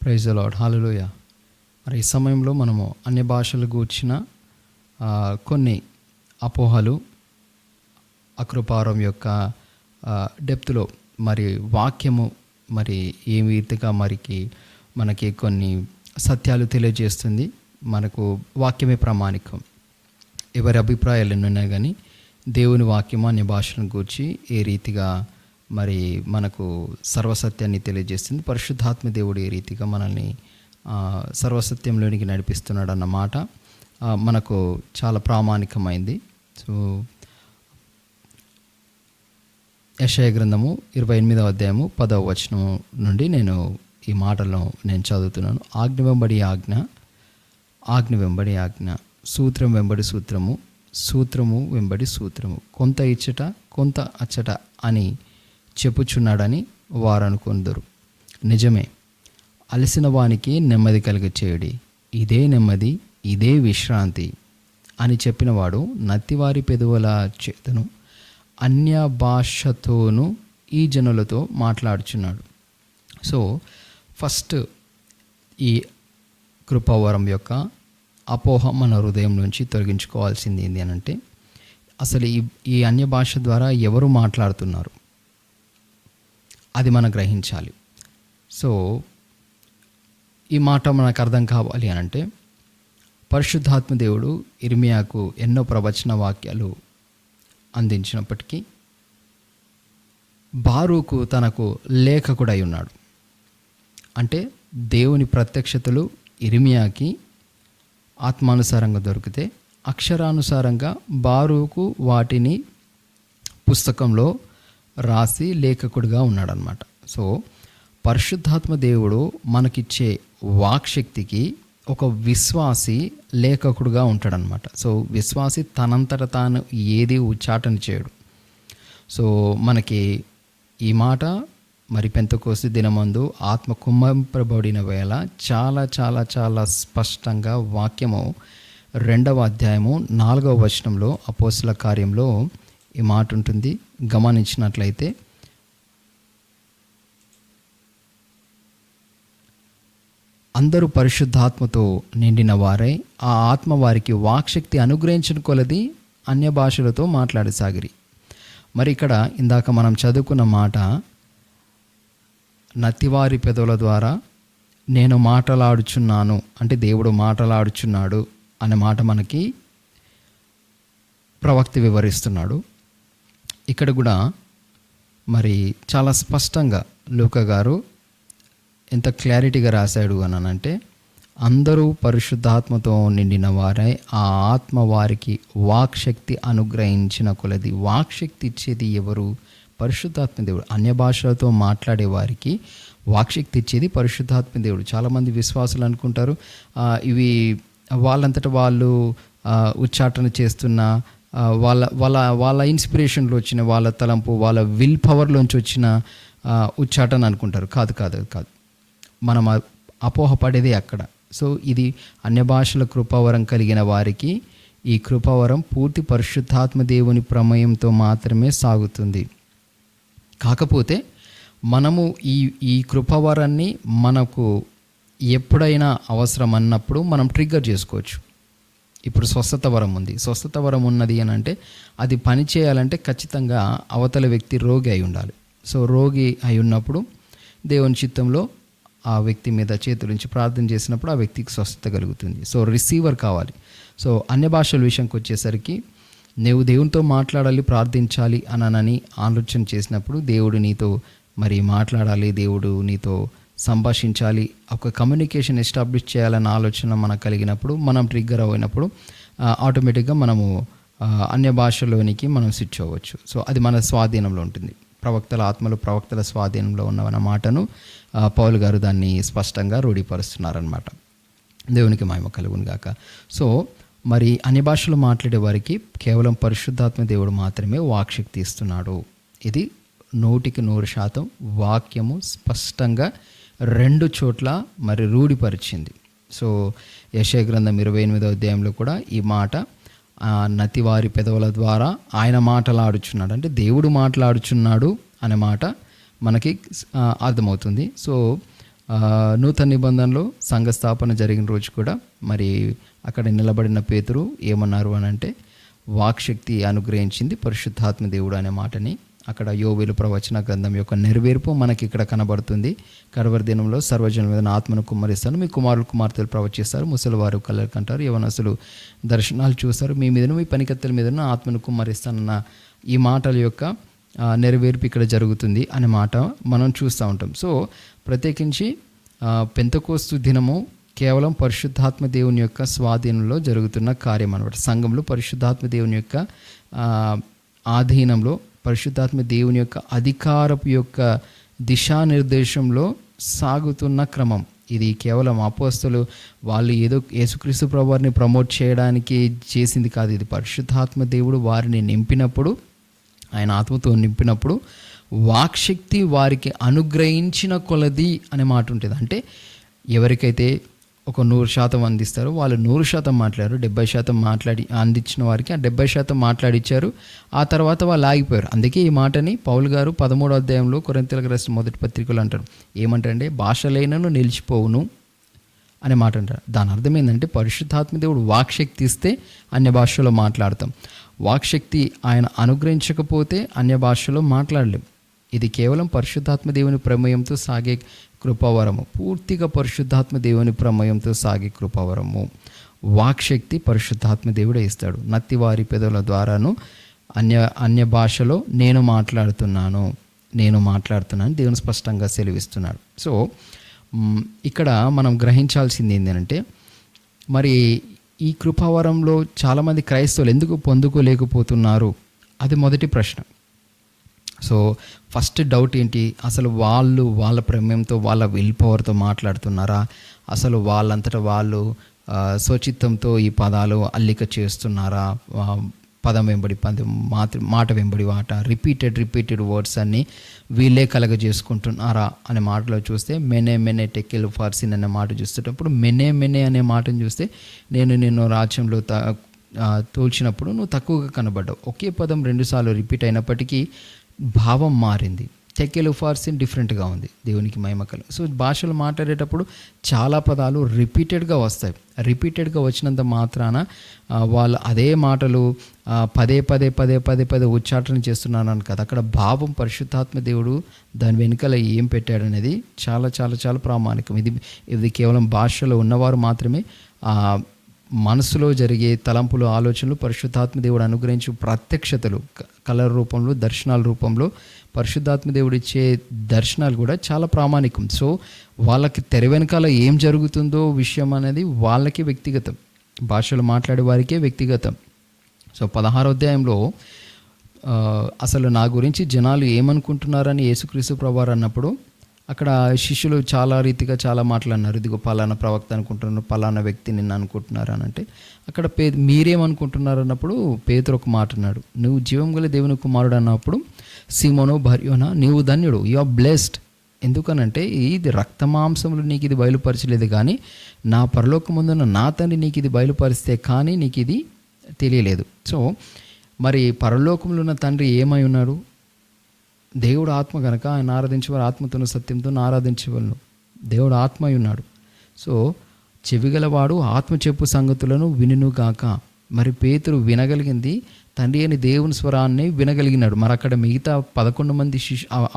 Praise the lord, హల్లెలూయా. మరి ఈ సమయంలో మనము అన్య భాషలు గూర్చిన కొన్ని అపోహలు, అకృపారం యొక్క డెప్త్లో మరి వాక్యము మరి ఏ రీతిగా మనకి కొన్ని సత్యాలు తెలియజేస్తుంది. మనకు వాక్యమే ప్రామాణికం. ఎవరి అభిప్రాయాలు ఎన్నున్నా కానీ దేవుని వాక్యము అన్య భాషలను గూర్చి ఏ రీతిగా మరి మనకు సర్వసత్యాన్ని తెలియజేస్తుంది. పరిశుద్ధాత్మ దేవుడు ఏ రీతిగా మనల్ని సర్వసత్యంలోనికి నడిపిస్తున్నాడు అన్నమాట మనకు చాలా ప్రామాణికమైంది. సో యెషయా గ్రంథము 28వ అధ్యాయము 10వ వచనం నుండి నేను ఈ మాటలను నేను చదువుతున్నాను. ఆజ్ఞ వెంబడి ఆజ్ఞ, ఆజ్ఞ వెంబడి ఆజ్ఞ, సూత్రం వెంబడి సూత్రము, సూత్రము వెంబడి సూత్రము, కొంత ఇచ్చట కొంత అచ్చట అని చెప్పుచున్నాడని వారు అనుకుందరు. నిజమే, అలసిన వానికి నెమ్మది కలిగచేయుడి, ఇదే నెమ్మది, ఇదే విశ్రాంతి అని చెప్పినవాడు నత్తివారి పెదవుల చేతను అన్య భాషతోనూ ఈ జనులతో మాట్లాడుచున్నాడు. సో ఫస్ట్ ఈ కృపావరం యొక్క అపోహ మన హృదయం నుంచి తొలగించుకోవాల్సింది ఏంటి అని అంటే, అసలు ఈ అన్య భాష ద్వారా ఎవరు మాట్లాడుతున్నారు అది మనం గ్రహించాలి. సో ఈ మాట మనకు అర్థం కావాలి అని అంటే, పరిశుద్ధాత్మ దేవుడు ఇర్మియాకు ఎన్నో ప్రవచన వాక్యాలు అందించినప్పటికీ బారూకు తనకు లేఖకుడై ఉన్నాడు. అంటే దేవుని ప్రత్యక్షతలు ఇర్మియాకి ఆత్మానుసారంగా దొరికితే అక్షరానుసారంగా బారూకు వాటిని పుస్తకంలో రాసి లేఖకుడిగా ఉన్నాడనమాట. సో పరిశుద్ధాత్మ దేవుడు మనకిచ్చే వాక్శక్తికి ఒక విశ్వాసి లేఖకుడుగా ఉంటాడనమాట. సో విశ్వాసి తనంతట తాను ఏది ఉచ్చాటన చేయడు. సో మనకి ఈ మాట మరి పెంతెకోస్తు దినమందు ఆత్మ కుమ్మరింపబడిన వేళ చాలా చాలా చాలా స్పష్టంగా వాక్యము 2వ అధ్యాయము 4వ వచనంలో అపోస్తల కార్యంలో ఈ మాట ఉంటుంది. గమనించినట్లయితే అందరూ పరిశుద్ధాత్మతో నిండిన వారై ఆ ఆత్మ వారికి వాక్శక్తి అనుగ్రహించిన కొలది అన్య భాషలతో మాట్లాడసాగిరి. మరి ఇక్కడ ఇందాక మనం చదువుకున్న మాట నత్తివారి పెదవుల ద్వారా నేను మాట్లాడుచున్నాను అంటే దేవుడు మాట్లాడుచున్నాడు అనే మాట మనకి ప్రవక్త వివరిస్తున్నాడు. ఇక్కడ కూడా మరి చాలా స్పష్టంగా లూకా గారు ఎంత క్లారిటీగా రాశాడు అని అంటే, అందరూ పరిశుద్ధాత్మతో నిండిన వారై ఆ ఆత్మ వారికి వాక్శక్తి అనుగ్రహించిన కొలది. వాక్శక్తి ఇచ్చేది ఎవరు? పరిశుద్ధాత్మ దేవుడు. అన్య భాషలతో మాట్లాడే వారికి వాక్శక్తి ఇచ్చేది పరిశుద్ధాత్మ దేవుడు. చాలామంది విశ్వాసులు అనుకుంటారు ఇవి వాళ్ళంతటా వాళ్ళు ఉచ్చాటన చేస్తున్న వాళ్ళ వాళ్ళ వాళ్ళ ఇన్స్పిరేషన్లో వచ్చిన, వాళ్ళ తలంపు, వాళ్ళ విల్ పవర్లోంచి వచ్చిన ఉచ్చాటన అనుకుంటారు. కాదు కాదు కాదు, మనం అపోహపడేది అక్కడ. సో ఇది అన్య భాషల కృపావరం కలిగిన వారికి ఈ కృపావరం పూర్తి పరిశుద్ధాత్మ దేవుని ప్రమేయంతో మాత్రమే సాగుతుంది. కాకపోతే మనము ఈ కృపావరాన్ని మనకు ఎప్పుడైనా అవసరం అన్నప్పుడు మనం ట్రిగ్గర్ చేసుకోవచ్చు. ఇప్పుడు స్వస్థత వరం ఉంది. స్వస్థత వరం ఉన్నది అని అంటే అది పని చేయాలంటే ఖచ్చితంగా అవతల వ్యక్తి రోగి అయి ఉండాలి. సో రోగి అయి ఉన్నప్పుడు దేవుని చిత్తంలో ఆ వ్యక్తి మీద చేతులుంచి ప్రార్థన చేసినప్పుడు ఆ వ్యక్తికి స్వస్థత కలుగుతుంది. సో రిసీవర్ కావాలి. సో అన్య భాషల విషయంకి వచ్చేసరికి నువ్వు దేవునితో మాట్లాడాలి, ప్రార్థించాలి అని ఆలోచన చేసినప్పుడు దేవుడు నీతో మరి మాట్లాడాలి, దేవుడు నీతో సంభాషించాలి, ఒక కమ్యూనికేషన్ ఎస్టాబ్లిష్ చేయాలన్న ఆలోచన మనకు కలిగినప్పుడు, మనం ట్రిగ్గర్ అయినప్పుడు ఆటోమేటిక్గా మనము అన్య భాషలోనికి మనం స్విచ్ అవ్వచ్చు. సో అది మన స్వాధీనంలో ఉంటుంది. ప్రవక్తల ఆత్మలు ప్రవక్తల స్వాధీనంలో ఉన్నవన్న మాటను పౌలు గారు దాన్ని స్పష్టంగా రూఢీపరుస్తున్నారనమాట. దేవునికి మహిమ కలుగును గాక. సో మరి అన్య భాషలు మాట్లాడే వారికి కేవలం పరిశుద్ధాత్మ దేవుడు మాత్రమే వాక్శక్తి ఇస్తున్నాడు. ఇది 100% వాక్యము స్పష్టంగా 2 చోట్ల మరి రూఢిపరిచింది. సో యెషయా గ్రంథం 28వ అధ్యాయంలో కూడా ఈ మాట నతివారి పెదవుల ద్వారా ఆయన మాట్లాడుచున్నాడు అంటే దేవుడు మాట్లాడుచున్నాడు అనే మాట మనకి అర్థమవుతుంది. సో నూతన నిబంధనలో సంఘ స్థాపన జరిగిన రోజు కూడా మరి అక్కడ నిలబడిన పేతురు ఏమన్నారు అని అంటే, వాక్శక్తి అనుగ్రహించింది పరిశుద్ధాత్మ దేవుడు అనే మాటని అక్కడ యోవేలు ప్రవచన గ్రంథం యొక్క నెరవేర్పు మనకి ఇక్కడ కనబడుతుంది. కడవరి దినంలో సర్వజనుల మీద ఆత్మను కుమ్మరిస్తాను, మీ కుమారులు కుమార్తెలు ప్రవచిస్తారు, ముసలివారు కలర్ కంటారు, యవనస్తులు దర్శనాలు చూస్తారు, మీ మీదను మీ పనికత్తెల మీదను ఆత్మను కుమ్మరిస్తానన్న ఈ మాటల యొక్క నెరవేర్పు ఇక్కడ జరుగుతుంది అనే మాట మనం చూస్తూ ఉంటాం. సో ప్రత్యేకించి పెంతెకోస్తు దినము కేవలం పరిశుద్ధాత్మ దేవుని యొక్క స్వాధీనంలో జరుగుతున్న కార్యం అనమాట. సంఘంలో పరిశుద్ధాత్మ దేవుని యొక్క ఆధీనంలో, పరిశుద్ధాత్మ దేవుని యొక్క అధికారపు యొక్క దిశానిర్దేశంలో సాగుతున్న క్రమం ఇది. కేవలం అపోస్తలు వాళ్ళు ఏదో యేసుక్రీస్తు ప్రభువారిని ప్రమోట్ చేయడానికి చేసింది కాదు. ఇది పరిశుద్ధాత్మ దేవుడు వారిని నింపినప్పుడు, ఆయన ఆత్మతో నింపినప్పుడు వాక్శక్తి వారికి అనుగ్రహించిన కొలది అనే మాట ఉంటుంది. అంటే ఎవరికైతే ఒక 100% అందిస్తారో వాళ్ళు 100% మాట్లాడారు, 70% అందించిన వారికి ఆ 70% మాట్లాడిచ్చారు. ఆ తర్వాత వాళ్ళు ఆగిపోయారు. అందుకే ఈ మాటని పౌలు గారు 13వ అధ్యాయంలో కొరింథీయులకు రాసిన మొదటి పత్రికలో అంటారు. ఏమంటారంటే, భాషలైనను నిలిచిపోవును అనే మాట అంటారు. దాని అర్థం ఏంటంటే, పరిశుద్ధాత్మ దేవుడు వాక్శక్తి ఇస్తే అన్య భాషలో మాట్లాడతాం. వాక్శక్తి ఆయన అనుగ్రహించకపోతే అన్య భాషలో మాట్లాడలేం. ఇది కేవలం పరిశుద్ధాత్మ దేవుని ప్రమేయంతో సాగే కృపావరము, పూర్తిగా పరిశుద్ధాత్మ దేవుని ప్రమేయంతో సాగే కృపావరము. వాక్శక్తి పరిశుద్ధాత్మ దేవుడే ఇస్తాడు. నత్తివారి పెదవుల ద్వారాను అన్య భాషలో నేను మాట్లాడుతున్నాను దేవుని స్పష్టంగా సెలవిస్తున్నాడు. సో ఇక్కడ మనం గ్రహించాల్సింది ఏంటంటే, మరి ఈ కృపావరంలో చాలామంది క్రైస్తవులు ఎందుకు పొందుకోలేకపోతున్నారు? అది మొదటి ప్రశ్న. సో ఫస్ట్ డౌట్ ఏంటి? అసలు వాళ్ళ ప్రమేయంతో, వాళ్ళ విల్ పవర్తో మాట్లాడుతున్నారా? అసలు వాళ్ళంతటా వాళ్ళు స్వచిత్తంతో ఈ పదాలు అల్లిక చేస్తున్నారా? పదం వెంబడి పదం, మాట వెంబడి మాట, రిపీటెడ్ వర్డ్స్ అన్నీ వీళ్ళే కలగజేసుకుంటున్నారా అనే మాటలో చూస్తే, మెనే టెక్కిల్ ఫార్సిన్ అనే మాట చూసేటప్పుడు, మెనే అనే మాటను చూస్తే, నేను రాజ్యంలో తోల్చినప్పుడు నువ్వు తక్కువగా కనబడ్డావు. ఒకే పదం 2 సార్లు రిపీట్ అయినప్పటికీ భావం మారింది. టెకెలు ఫార్సిన్ డిఫరెంట్గా ఉంది. దేవునికి మహిమకలు. సో భాషలు మాట్లాడేటప్పుడు చాలా పదాలు రిపీటెడ్గా వస్తాయి. రిపీటెడ్గా వచ్చినంత మాత్రాన వాళ్ళు అదే మాటలు పదే ఉచ్చాటన చేస్తున్నారని కదా. అక్కడ భావం, పరిశుద్ధాత్మ దేవుడు దాని వెనుకల ఏం పెట్టాడనేది చాలా చాలా చాలా ప్రామాణికం. ఇది కేవలం భాషలో ఉన్నవారు మాత్రమే మనసులో జరిగే తలంపులు, ఆలోచనలు పరిశుద్ధాత్మ దేవుడు అనుగ్రహించు ప్రత్యక్షతలు, కలర్ రూపంలో, దర్శనాల రూపంలో పరిశుద్ధాత్మ దేవుడు ఇచ్చే దర్శనాలు కూడా చాలా ప్రామాణికం. సో వాళ్ళకి తెర వెనకాల ఏం జరుగుతుందో విషయం అనేది వాళ్ళకి వ్యక్తిగతం, భాషలు మాట్లాడే వారికే వ్యక్తిగతం. సో 16వ అధ్యాయంలో అసలు నా గురించి జనాలు ఏమనుకుంటున్నారని యేసుక్రీస్తు ప్రభువారు అన్నప్పుడు, అక్కడ శిష్యులు చాలా రీతిగా చాలా మాట్లాడినారు. ఇదిగో పలానా ప్రవక్త అనుకుంటున్నారు, పలానా వ్యక్తి నిన్ను అనుకుంటున్నారు అని అంటే, అక్కడ మీరేమనుకుంటున్నారు అన్నప్పుడు పేతురు ఒక మాట అన్నాడు, నువ్వు జీవం గల దేవుని కుమారుడు అన్నప్పుడు, సీమోను బర్యోనా నీవు ధన్యుడు, యు ఆర్ బ్లెస్డ్. ఎందుకనంటే ఇది రక్తమాంసములు నీకు ఇది బయలుపరచలేదు, కానీ నా పరలోకమందున్న నా తండ్రి నీకు ఇది బయలుపరిస్తే కానీ నీకు ఇది తెలియలేదు. సో మరి పరలోకంలో ఉన్న తండ్రి ఏమై ఉన్నాడు? దేవుడు ఆత్మ కనుక ఆయన ఆరాధించేవారు ఆత్మతోను సత్యంతో ఆరాధించేవాళ్ళు. దేవుడు ఆత్మ ఉన్నాడు. సో చెవిగలవాడు ఆత్మ చెప్పు సంగతులను వినును గాక. మరి పేతురు వినగలిగింది తండ్రి అని దేవుని స్వరాన్ని వినగలిగినాడు. మరి అక్కడ మిగతా 11 మంది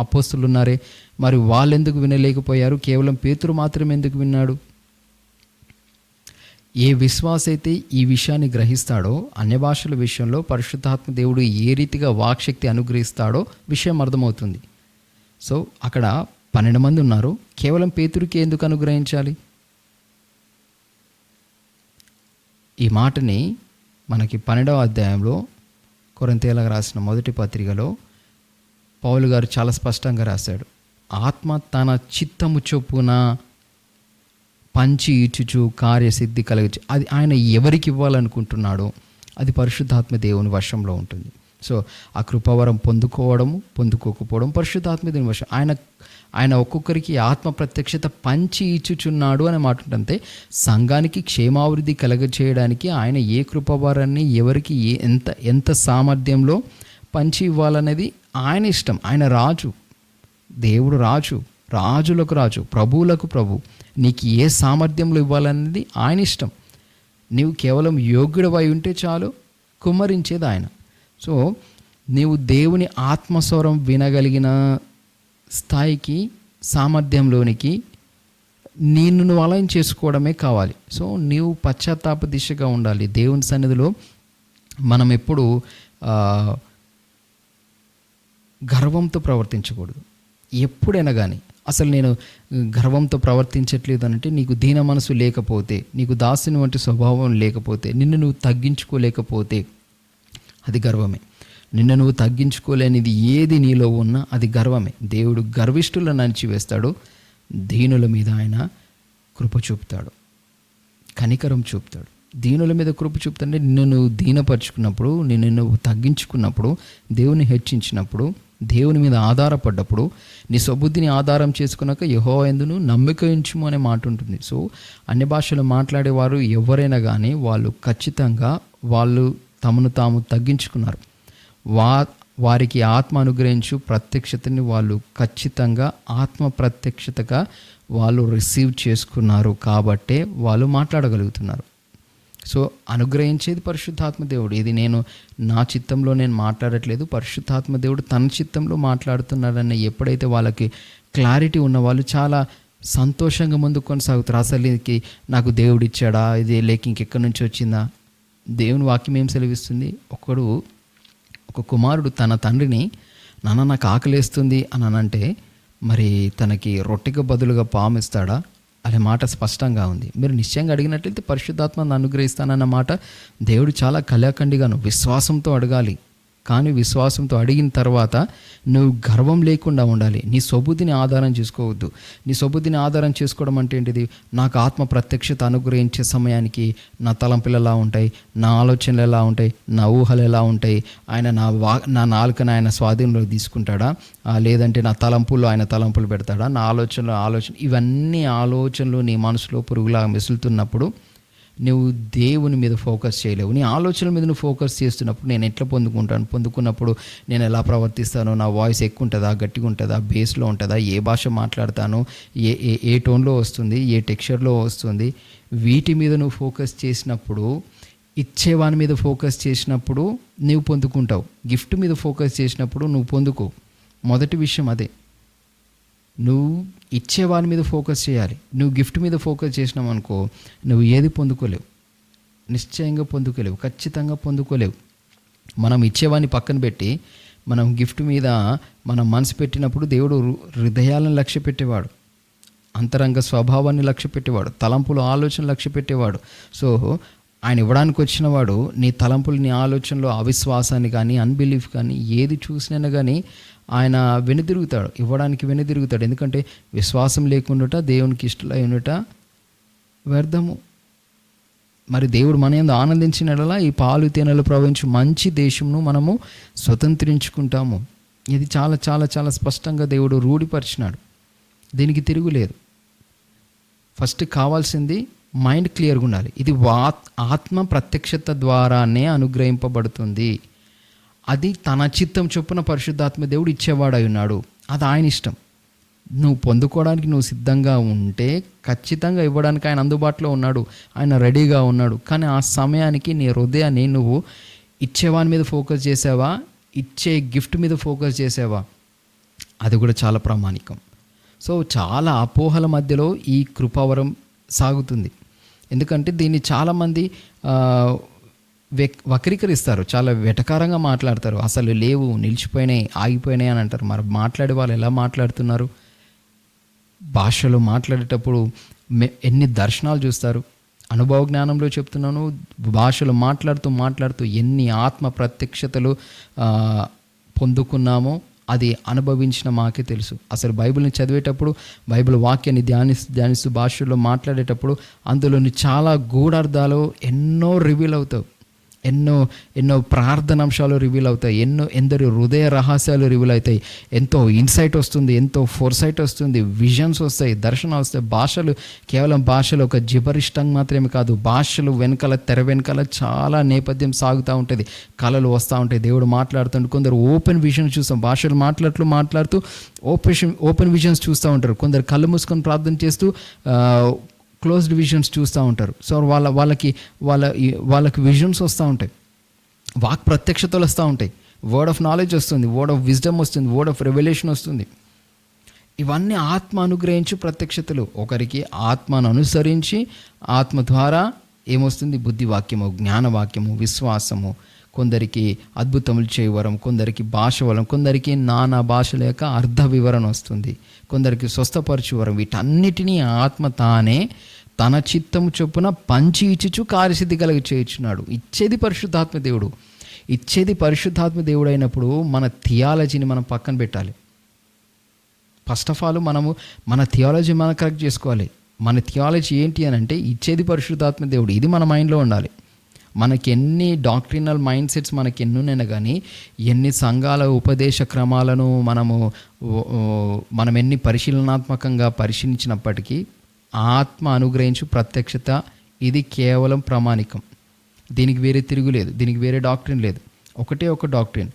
అపోస్తులు ఉన్నారే, మరి వాళ్ళు ఎందుకు వినలేకపోయారు? కేవలం పేతురు మాత్రమే ఎందుకు విన్నాడు? ఏ విశ్వాస అయితే ఈ విషయాన్ని గ్రహిస్తాడో, అన్య భాషల విషయంలో పరిశుద్ధాత్మ దేవుడు ఏ రీతిగా వాక్శక్తి అనుగ్రహిస్తాడో విషయం అర్థమవుతుంది. సో అక్కడ 12 మంది ఉన్నారు, కేవలం పేతురుకి ఎందుకు అనుగ్రహించాలి? ఈ మాటని మనకి 12వ అధ్యాయంలో కొరింథీయులకు రాసిన మొదటి పత్రికలో పౌలు గారు చాలా స్పష్టంగా రాశాడు. ఆత్మ తన చిత్తము చొప్పున పంచి ఇచ్చుచు కార్యసిద్ధి కలిగించు. అది ఆయన ఎవరికి ఇవ్వాలనుకుంటున్నాడో అది పరిశుద్ధాత్మ దేవుని వశంలో ఉంటుంది. సో ఆ కృపావరం పొందుకోవడము, పొందుకోకపోవడం పరిశుద్ధాత్మ దేవుని వశం. ఆయన ఒక్కొక్కరికి ఆత్మ ప్రత్యక్షత పంచి ఇచ్చుచున్నాడు అనే మాట ఉంటుంది. సంఘానికి క్షేమాభివృద్ధి కలగచేయడానికి ఆయన ఏ కృపావరాన్ని ఎవరికి ఎంత సామర్థ్యంలో పంచి ఇవ్వాలనేది ఆయన ఇష్టం. ఆయన రాజు, దేవుడు రాజు, రాజులకు రాజు, ప్రభువులకు ప్రభు. నీకు ఏ సామర్థ్యంలో ఇవ్వాలనేది ఆయన ఇష్టం. నీవు కేవలం యోగ్యుడవై ఉంటే చాలు, కుమ్మరించేది ఆయన. సో నీవు దేవుని ఆత్మస్వరం వినగలిగిన స్థాయికి, సామర్థ్యంలోనికి నిన్ను నువ్వు అలైన్ చేసుకోవడమే కావాలి. సో నీవు పశ్చాత్తాప దిశగా ఉండాలి. దేవుని సన్నిధిలో మనం ఎప్పుడు గర్వంతో ప్రవర్తించకూడదు. ఎప్పుడైనా కానీ అసలు నేను గర్వంతో ప్రవర్తించట్లేదు అంటే నీకు దీన మనసు లేకపోతే, నీకు దాసుని వంటి స్వభావం లేకపోతే, నిన్ను నువ్వు తగ్గించుకోలేకపోతే అది గర్వమే. నిన్ను నువ్వు తగ్గించుకోలేనిది ఏది నీలో ఉన్నా అది గర్వమే. దేవుడు గర్విష్ఠులను అణిచివేస్తాడు, దీనుల మీద ఆయన కృప చూపుతాడు, కనికరం చూపుతాడు. దీనుల మీద కృప చూపుతాడంటే నిన్ను నువ్వు దీనపరుచుకున్నప్పుడు, నిన్ను నువ్వు తగ్గించుకున్నప్పుడు, దేవుని హెచ్చించినప్పుడు, దేవుని మీద ఆధారపడ్డప్పుడు, నీ స్వబుద్ధిని ఆధారం చేసుకున్నాక యెహోవా యందు నమ్మిక ఉంచుము అనే మాట ఉంటుంది. సో అన్ని భాషలు మాట్లాడేవారు ఎవరైనా కానీ వాళ్ళు ఖచ్చితంగా వాళ్ళు తమను తాము తగ్గించుకున్నారు. వారికి ఆత్మ అనుగ్రహించు ప్రత్యక్షతని వాళ్ళు ఖచ్చితంగా ఆత్మ ప్రత్యక్షతగా వాళ్ళు రిసీవ్ చేసుకున్నారు కాబట్టే వాళ్ళు మాట్లాడగలుగుతున్నారు. సో అనుగ్రహించేది పరిశుద్ధాత్మ దేవుడు. ఇది నేను నా చిత్తంలో నేను మాట్లాడట్లేదు, పరిశుద్ధాత్మ దేవుడు తన చిత్తంలో మాట్లాడుతున్నాడన్న ఎప్పుడైతే వాళ్ళకి క్లారిటీ ఉన్న వాళ్ళు చాలా సంతోషంగా ముందుకు కొనసాగుతారు. అసలు ఇది నాకు దేవుడు ఇచ్చాడా, ఇది లేక ఇంకెక్కడి నుంచి వచ్చిందా? దేవుని వాక్యం ఏం సెలవిస్తుంది? ఒక కుమారుడు తన తండ్రిని, నాన్న నాకు ఆకలేస్తుంది అని అంటే మరి తనకి రొట్టెకి బదులుగా పాము ఇస్తాడా అనే మాట స్పష్టంగా ఉంది. మీరు నిశ్చయంగా అడిగినట్లయితే పరిశుద్ధాత్మను అనుగ్రహిస్తానన్న మాట దేవుడు చాలా కళాఖండిగాను విశ్వాసంతో అడగాలి. కానీ విశ్వాసంతో అడిగిన తర్వాత నువ్వు గర్వం లేకుండా ఉండాలి. నీ స్వబుద్ధిని ఆధారం చేసుకోవద్దు. నీ స్వబుద్ధిని ఆధారం చేసుకోవడం అంటే ఏంటిది? నాకు ఆత్మ ప్రత్యక్షత అనుగ్రహించే సమయానికి నా తలంపులు ఎలా ఉంటాయి, నా ఆలోచనలు ఎలా ఉంటాయి, నా ఊహలు ఎలా ఉంటాయి, ఆయన నా నాలుకను ఆయన స్వాధీనంలో తీసుకుంటాడా, లేదంటే నా తలంపుల్లో ఆయన తలంపులు పెడతాడా, నా ఆలోచన ఇవన్నీ ఆలోచనలు నీ మనసులో పురుగులా మెసులుతున్నప్పుడు నువ్వు దేవుని మీద ఫోకస్ చేయలేవు. నీ ఆలోచనల మీద నువ్వు ఫోకస్ చేస్తున్నప్పుడు నేను ఎట్లా పొందుకున్నప్పుడు నేను ఎలా ప్రవర్తిస్తాను, నా వాయిస్ ఎక్కువ ఉంటుందా, గట్టిగా ఉంటుందా, బేస్లో ఉంటుందా, ఏ భాష మాట్లాడతాను, ఏ టోన్లో వస్తుంది, ఏ టెక్స్చర్లో వస్తుంది, వీటి మీద నువ్వు ఫోకస్ చేసినప్పుడు, ఇచ్చేవాని మీద ఫోకస్ చేసినప్పుడు నువ్వు పొందుకుంటావు. గిఫ్ట్ మీద ఫోకస్ చేసినప్పుడు నువ్వు పొందుకో. మొదటి విషయం అదే. నువ్వు ఇచ్చేవాని మీద ఫోకస్ చేయాలి. నువ్వు గిఫ్ట్ మీద ఫోకస్ చేసినావు అనుకో, నువ్వు ఏది పొందుకోలేవు, నిశ్చయంగా పొందుకోలేవు, ఖచ్చితంగా పొందుకోలేవు. మనం ఇచ్చేవాడిని పక్కన పెట్టి మనం గిఫ్ట్ మీద మనం మనసు పెట్టినప్పుడు దేవుడు హృదయాలను లక్ష్య పెట్టేవాడు, అంతరంగ స్వభావాన్ని లక్ష్య పెట్టేవాడు, తలంపులు ఆలోచన లక్ష్య పెట్టేవాడు. సో ఆయన ఇవ్వడానికి వచ్చినవాడు నీ తలంపులు, నీ ఆలోచనలో అవిశ్వాసాన్ని కానీ, అన్బిలీఫ్ కానీ ఏది చూసినా కానీ ఆయన వెనుదిరుగుతాడు, ఇవ్వడానికి వెనుదిరుగుతాడు. ఎందుకంటే విశ్వాసం లేకుండా దేవునికి ఇష్టలై ఉండట వ్యర్థము. మరి దేవుడు మన యందు ఆనందించినట్లా ఈ పాలు తేనెలు ప్రవహించు మంచి దేశంను మనము స్వతంత్రించుకుంటాము. ఇది చాలా చాలా చాలా స్పష్టంగా దేవుడు రూఢిపరిచినాడు. దీనికి తిరుగులేదు. ఫస్ట్ కావాల్సింది మైండ్ క్లియర్గా ఉండాలి. ఇది ఆత్మ ప్రత్యక్షత ద్వారానే అనుగ్రహింపబడుతుంది. అది తన చిత్తం చొప్పున పరిశుద్ధాత్మ దేవుడు ఇచ్చేవాడై ఉన్నాడు. అది ఆయన ఇష్టం. నువ్వు పొందుకోవడానికి నువ్వు సిద్ధంగా ఉంటే ఖచ్చితంగా ఇవ్వడానికి ఆయన అందుబాటులో ఉన్నాడు, ఆయన రెడీగా ఉన్నాడు. కానీ ఆ సమయానికి నీ హృదయాన్ని నువ్వు ఇచ్చేవాని మీద ఫోకస్ చేసావా, ఇచ్చే గిఫ్ట్ మీద ఫోకస్ చేసావా, అది కూడా చాలా ప్రామాణికం. సో చాలా అపోహల మధ్యలో ఈ కృపావరం సాగుతుంది. ఎందుకంటే దీన్ని చాలామంది వక్రీకరిస్తారు, చాలా వెటకారంగా మాట్లాడతారు. అసలు లేవు, నిలిచిపోయినాయి, ఆగిపోయినాయి అని అంటారు. మరి మాట్లాడే వాళ్ళు ఎలా మాట్లాడుతున్నారు? భాషలో మాట్లాడేటప్పుడు ఎన్ని దర్శనాలు చూస్తారు. అనుభవ జ్ఞానంలో చెప్తున్నాను, భాషలో మాట్లాడుతూ ఎన్ని ఆత్మ ప్రత్యక్షతలు పొందుకున్నామో అది అనుభవించిన మాకే తెలుసు. అసలు బైబిల్ని చదివేటప్పుడు, బైబిల్ వాక్యాన్ని ధ్యానిస్తూ భాషల్లో మాట్లాడేటప్పుడు అందులోని చాలా గూఢార్థాలు ఎన్నో రివీల్ అవుతావు. ఎన్నో ఎన్నో ప్రార్థనాంశాలు రివీల్ అవుతాయి, ఎందరి హృదయ రహస్యాలు రివీల్ అవుతాయి, ఎంతో ఇన్సైట్ వస్తుంది, ఎంతో ఫోర్సైట్ వస్తుంది, విజన్స్ వస్తాయి, దర్శనం వస్తాయి. భాషలు కేవలం భాషలు ఒక జిబరిష్టం మాత్రమే కాదు, భాషలు వెనకాల తెర వెనకాల చాలా నేపథ్యం సాగుతూ ఉంటుంది, కళలు వస్తూ ఉంటాయి, దేవుడు మాట్లాడుతుంటే కొందరు ఓపెన్ విజన్స్ చూస్తాం, భాషలు మాట్లాడుతూ ఓపెన్ విజన్స్ చూస్తూ ఉంటారు, కొందరు కళ్ళు మూసుకొని ప్రార్థన చేస్తూ క్లోజ్డ్ విజన్స్ చూస్తూ ఉంటారు. సో వాళ్ళకి విజన్స్ వస్తూ ఉంటాయి, వాక్ ప్రత్యక్షతలు వస్తూ ఉంటాయి, వర్డ్ ఆఫ్ నాలెడ్జ్ వస్తుంది, వర్డ్ ఆఫ్ విజ్డమ్ వస్తుంది, వర్డ్ ఆఫ్ రెవల్యూషన్ వస్తుంది. ఇవన్నీ ఆత్మ అనుగ్రహించు ప్రత్యక్షతలు. ఒకరికి ఆత్మను అనుసరించి ఆత్మ ద్వారా ఏమొస్తుంది? బుద్ధివాక్యము, జ్ఞానవాక్యము, విశ్వాసము, కొందరికి అద్భుతములు చేయవరం, కొందరికి భాష వరం, కొందరికి నానా భాషల యొక్క అర్థ వివరణ వస్తుంది, కొందరికి స్వస్థపరచువరం. వీటన్నిటినీ ఆత్మ తానే తన చిత్తము చొప్పున పంచి ఇచ్చుచు కార్యసిద్ధి కలిగి చేయుచున్నాడు. ఇచ్చేది పరిశుద్ధాత్మ దేవుడు. ఇచ్చేది పరిశుద్ధాత్మ దేవుడు అయినప్పుడు మన థియాలజీని మనం పక్కన పెట్టాలి. ఫస్ట్ ఆఫ్ ఆల్ మనము మన థియాలజీ మనం కరెక్ట్ చేసుకోవాలి. మన థియాలజీ ఏంటి అని అంటే ఇచ్చేది పరిశుద్ధాత్మ దేవుడు. ఇది మన మైండ్లో ఉండాలి. మనకి ఎన్ని డాక్ట్రినల్ మైండ్ సెట్స్ మనకి ఎన్నున్నాయి కానీ, ఎన్ని సంఘాల ఉపదేశ క్రమాలను మనం ఎన్ని పరిశీలనాత్మకంగా పరిశీలించినప్పటికీ ఆత్మ అనుగ్రహించు ప్రత్యక్షత ఇది కేవలం ప్రామాణికం. దీనికి వేరే తిరుగులేదు, దీనికి వేరే డాక్ట్రిన్ లేదు. ఒకటే ఒక డాక్ట్రిన్,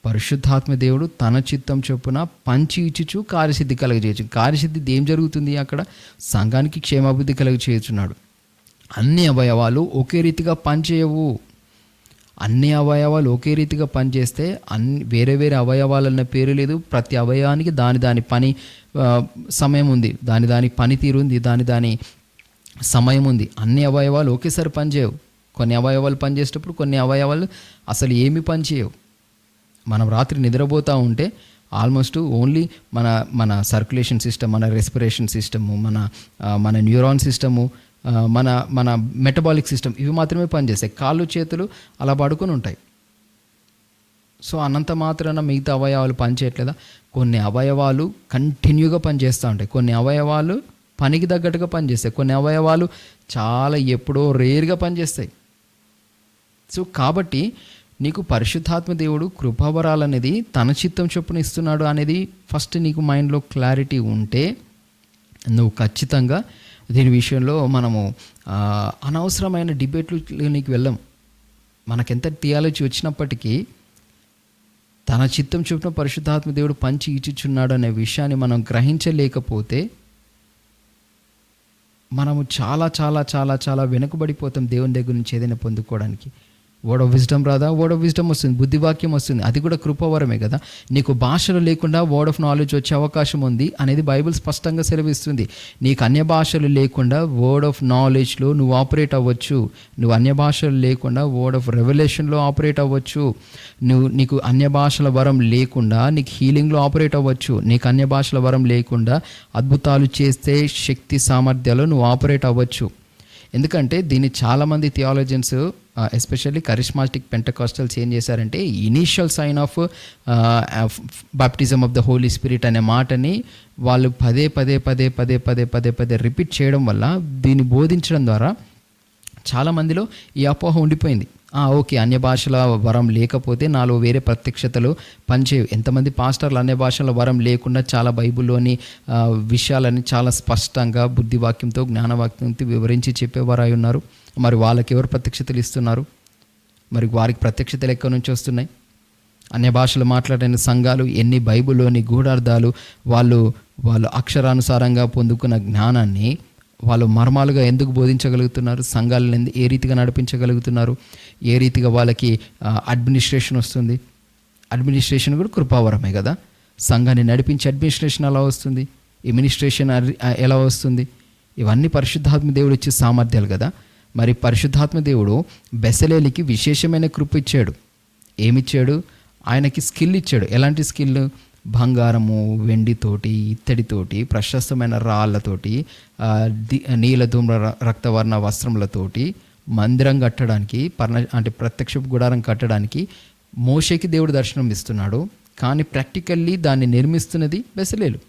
పరిశుద్ధాత్మ దేవుడు తన చిత్తం చొప్పున పంచి ఇచ్చుచు కార్యసిద్ధి కలుగజేయచ్చు. కార్యసిద్ధి ఏం జరుగుతుంది? అక్కడ సంఘానికి క్షేమాభివృద్ధి కలుగజేయుచున్నాడు. అన్ని అవయవాలు ఒకే రీతిగా పనిచేయవు. అన్ని అవయవాలు ఒకే రీతిగా పనిచేస్తే వేరే వేరే అవయవాలన్న పేరు లేదు. ప్రతి అవయవానికి దాని పని సమయం ఉంది, దాని పనితీరు ఉంది, దాని సమయం ఉంది. అన్ని అవయవాలు ఒకేసారి పనిచేయవు. కొన్ని అవయవాలు పనిచేసేటప్పుడు కొన్ని అవయవాలు అసలు ఏమి పనిచేయవు. మనం రాత్రి నిద్రపోతూ ఉంటే ఆల్మోస్ట్ ఓన్లీ మన సర్క్యులేషన్ సిస్టమ్, మన రెస్పిరేషన్ సిస్టము, మన న్యూరాన్ సిస్టము, మన మెటబాలిక్ సిస్టమ్ ఇవి మాత్రమే పనిచేస్తాయి. కాళ్ళు చేతులు అలా పడుకొని ఉంటాయి. సో అనంత మాత్రాన మిగతా అవయవాలు పనిచేయట్లేదా? కొన్ని అవయవాలు కంటిన్యూగా పనిచేస్తూ ఉంటాయి, కొన్ని అవయవాలు పనికి తగ్గట్టుగా పనిచేస్తాయి, కొన్ని అవయవాలు చాలా ఎప్పుడో రేర్గా పనిచేస్తాయి. సో కాబట్టి నీకు పరిశుద్ధాత్మ దేవుడు కృపావరాలు అనేది తన చిత్తం చొప్పున ఇస్తున్నాడు అనేది ఫస్ట్ నీకు మైండ్లో క్లారిటీ ఉంటే నువ్వు ఖచ్చితంగా దీని విషయంలో మనము అనవసరమైన డిబేట్లోనికి వెళ్ళాం. మనకెంత థియాలజీ వచ్చినప్పటికీ తన చిత్తం చొప్పున పరిశుద్ధాత్మ దేవుడు పంచి ఇచ్చుచున్నాడు అనే విషయాన్ని మనం గ్రహించలేకపోతే మనము చాలా చాలా చాలా చాలా వెనుకబడిపోతాం దేవుని దగ్గర నుంచి ఏదైనా పొందుకోవడానికి. వర్డ్ ఆఫ్ విజ్డమ్ రాదా? వర్డ్ ఆఫ్ విజ్డమ్ వస్తుంది, బుద్ధివాక్యం వస్తుంది, అది కూడా కృపావరమే కదా. నీకు భాషలు లేకుండా వర్డ్ ఆఫ్ నాలెడ్జ్ వచ్చే అవకాశం ఉంది అనేది బైబిల్ స్పష్టంగా సెలవిస్తుంది. నీకు అన్య భాషలు లేకుండా వర్డ్ ఆఫ్ నాలెడ్జ్లో నువ్వు ఆపరేట్ అవ్వచ్చు. నువ్వు అన్య భాషలు లేకుండా వర్డ్ ఆఫ్ రెవల్యూషన్లో ఆపరేట్ అవ్వచ్చు. నీకు అన్య భాషల వరం లేకుండా నీకు హీలింగ్లో ఆపరేట్ అవ్వచ్చు. నీకు అన్య భాషల వరం లేకుండా అద్భుతాలు చేస్తే శక్తి సామర్థ్యాలు నువ్వు ఆపరేట్ అవ్వచ్చు. ఎందుకంటే దీన్ని చాలామంది థియాలజియన్స్ ఎస్పెషల్లీ కరిస్మాటిక్ పెంటకాస్టల్స్ ఏం చేశారంటే initial sign of baptism of the Holy Spirit అనే మాటని వాళ్ళు పదే పదే పదే పదే పదే పదే పదే రిపీట్ చేయడం వల్ల, దీన్ని బోధించడం ద్వారా చాలామందిలో ఈ అపోహ ఉండిపోయింది. ఓకే, అన్య భాషల వరం లేకపోతే నాలో వేరే ప్రత్యక్షతలు పనిచేయవు. ఎంతమంది పాస్టర్లు అన్య భాషల వరం లేకుండా చాలా బైబిల్లోని విషయాలని చాలా స్పష్టంగా బుద్ధివాక్యంతో జ్ఞానవాక్యంతో వివరించి చెప్పేవారు అయి ఉన్నారు. మరి వాళ్ళకి ఎవరు ప్రత్యక్షతలు ఇస్తున్నారు? మరి వారికి ప్రత్యక్షతలు ఎక్కడి నుంచి వస్తున్నాయి? అన్య భాషలు మాట్లాడిన సంఘాలు ఎన్ని బైబిల్లోని గూఢార్థాలు వాళ్ళు అక్షరానుసారంగా పొందుకున్న జ్ఞానాన్ని వాళ్ళు మర్మాలుగా ఎందుకు బోధించగలుగుతున్నారు? సంఘాలను ఏ రీతిగా నడిపించగలుగుతున్నారు? ఏ రీతిగా వాళ్ళకి అడ్మినిస్ట్రేషన్ వస్తుంది? అడ్మినిస్ట్రేషన్ కూడా కృపావరమే కదా. సంఘాన్ని నడిపించే అడ్మినిస్ట్రేషన్ ఎలా వస్తుంది? అడ్మినిస్ట్రేషన్ ఎలా వస్తుంది? ఇవన్నీ పరిశుద్ధాత్మ దేవుడు ఇచ్చే సామర్థ్యాలు కదా. మరి పరిశుద్ధాత్మ దేవుడు బెసలేలికి విశేషమైన కృప ఇచ్చాడు. ఏమిచ్చాడు? ఆయనకి స్కిల్ ఇచ్చాడు. ఎలాంటి స్కిల్? బంగారము, వెండితోటి, ఇత్తడితోటి, ప్రశస్తమైన రాళ్ళతోటి, నీల ధూమ్ర రక్తవర్ణ వస్త్రములతోటి మందిరం కట్టడానికి, అంటే ప్రత్యక్ష గుడారం కట్టడానికి మోషేకి దేవుడు దర్శనం ఇస్తున్నాడు. కానీ ప్రాక్టికల్లీ దాన్ని నిర్మిస్తున్నది బెసలేలు.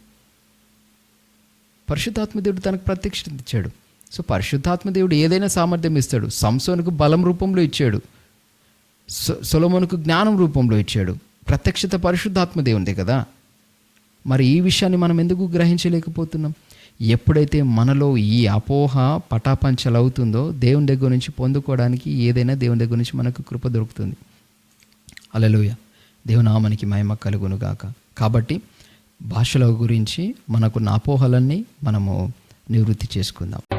పరిశుద్ధాత్మ దేవుడు తనకు ప్రత్యక్షత ఇచ్చాడు. సో పరిశుద్ధాత్మ దేవుడు ఏదైనా సామర్థ్యం ఇస్తాడు. సంసోనుకు బలం రూపంలో ఇచ్చాడు. సొలొమోనుకు జ్ఞానం రూపంలో ఇచ్చాడు. ప్రత్యక్షత పరిశుద్ధాత్మ దేవునిదే కదా. మరి ఈ విషయాన్ని మనం ఎందుకు గ్రహించలేకపోతున్నాం? ఎప్పుడైతే మనలో ఈ అపోహ పటాపంచలవుతుందో దేవుని దగ్గర నుంచి పొందుకోవడానికి ఏదైనా దేవుని దగ్గర నుంచి మనకు కృప దొరుకుతుంది. హల్లెలూయా. దేవుని నామానికి మహిమ కలుగును గాక. కాబట్టి భాషల గురించి మనకున్న అపోహలన్నీ మనము నివృత్తి చేసుకుందాం.